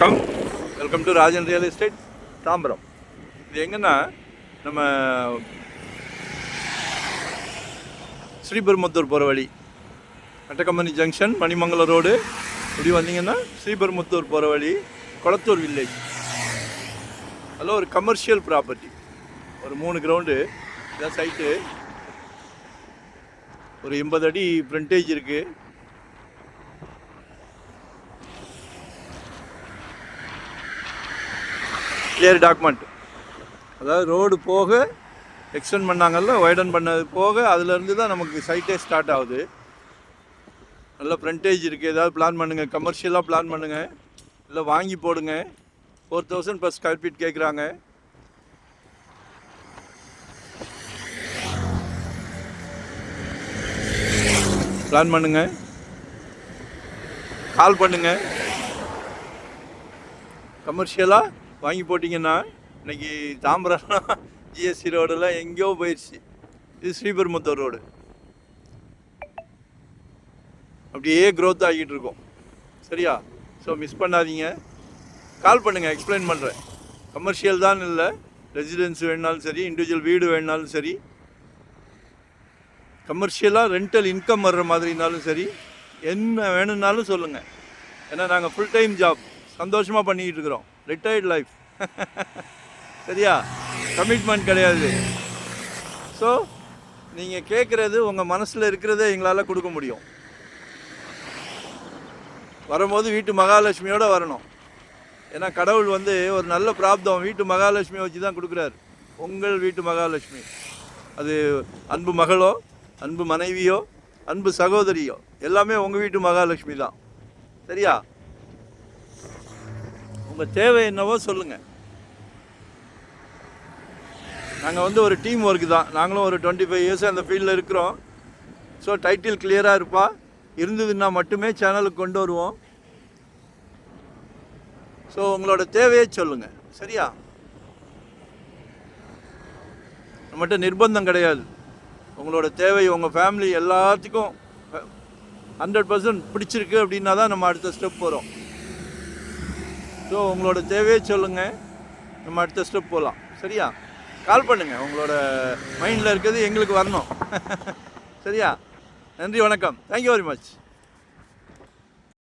வணக்கம். Welcome to Rajan real estate Tambaram. இது எங்கன்னா நம்ம ஸ்ரீபெரும்புத்தூர் போகிற வழி, கட்டக்கம்பனி ஜங்ஷன், மணிமங்கலம் ரோடு இப்படி வந்தீங்கன்னா ஸ்ரீபெரும்புத்தூர் போகிற வழி, கொளத்தூர் வில்லேஜ். அதில் ஒரு கமர்ஷியல் ப்ராப்பர்ட்டி, ஒரு 3 கிரவுண்டு. இதான் சைட்டு. ஒரு 80 அடி ஃப்ரண்டேஜ் இருக்குது. கிளியர் டாக்குமெண்ட், அதாவது ரோடு போக எக்ஸ்டெண்ட் பண்ணாங்கல்ல, வைடன் பண்ணது போக அதுலேருந்து தான் நமக்கு சைட்டே ஸ்டார்ட் ஆகுது. நல்ல ஃப்ரண்டேஜ் இருக்குது. ஏதாவது பிளான் பண்ணுங்கள், கமர்ஷியலாக பிளான் பண்ணுங்கள், இல்லை வாங்கி போடுங்க. 4000 per square feet கேட்குறாங்க. பிளான் பண்ணுங்கள், கால் பண்ணுங்கள். கமர்ஷியலாக வாங்கி போட்டிங்கன்னா இன்றைக்கி தாம்பரம் ஜிஎஸ்சி ரோடெல்லாம் எங்கேயோ போயிடுச்சு. இது ஸ்ரீபெரும்புத்தூர் ரோடு. அப்படியே க்ரோத் ஆகிட்டு இருக்கோம். சரியா? ஸோ மிஸ் பண்ணாதீங்க, கால் பண்ணுங்கள், எக்ஸ்பிளைன் பண்ணுறேன். கமர்ஷியல் தான் இல்லை, ரெசிடென்ஸ் வேணுனாலும் சரி, இண்டிவிஜுவல் வீடு வேணுனாலும் சரி, கமர்ஷியலாக ரெண்டல் இன்கம் வர்ற மாதிரி இருந்தாலும் சரி, என்ன வேணும்னாலும் சொல்லுங்கள். ஏன்னா நாங்கள் ஃபுல் டைம் ஜாப் சந்தோஷமாக பண்ணிக்கிட்டு இருக்கிறோம். Retired life. சரியா? கமிட்மெண்ட் கிடையாது. ஸோ நீங்கள் கேட்குறது உங்கள் மனசில் இருக்கிறதே எங்களால் கொடுக்க முடியும். வரும்போது வீட்டு மகாலட்சுமியோடு வரணும். ஏன்னா கடவுள் ஒரு நல்ல பிராப்தம் வீட்டு மகாலட்சுமியை வச்சு தான் கொடுக்குறாரு. உங்கள் வீட்டு மகாலட்சுமி, அது அன்பு மகளோ, அன்பு மனைவியோ, அன்பு சகோதரியோ, எல்லாமே உங்கள் வீட்டு மகாலட்சுமி தான். சரியா? உங்கள் தேவை என்னவோ சொல்லுங்கள். நாங்கள் ஒரு டீம் ஒர்க்கு தான். நாங்களும் ஒரு 25 years அந்த ஃபீல்டில் இருக்கிறோம். ஸோ டைட்டில் கிளியராக இருந்ததுன்னா மட்டுமே சேனலுக்கு கொண்டு வருவோம். ஸோ உங்களோட தேவையை சொல்லுங்கள். சரியா? நம்மகிட்ட நிர்பந்தம் கிடையாது. உங்களோட தேவை, உங்கள் ஃபேமிலி எல்லாத்துக்கும் 100% பிடிச்சிருக்கு அப்படின்னா தான் நம்ம அடுத்த ஸ்டெப் போகிறோம். ஸோ உங்களோட தேவையை சொல்லுங்கள், நம்ம அடுத்த ஸ்டெப் போகலாம். சரியா? கால் பண்ணுங்கள். உங்களோட மைண்டில் இருக்கிறது எங்களுக்கு வரணும். சரியா? நன்றி, வணக்கம். Thank you very much.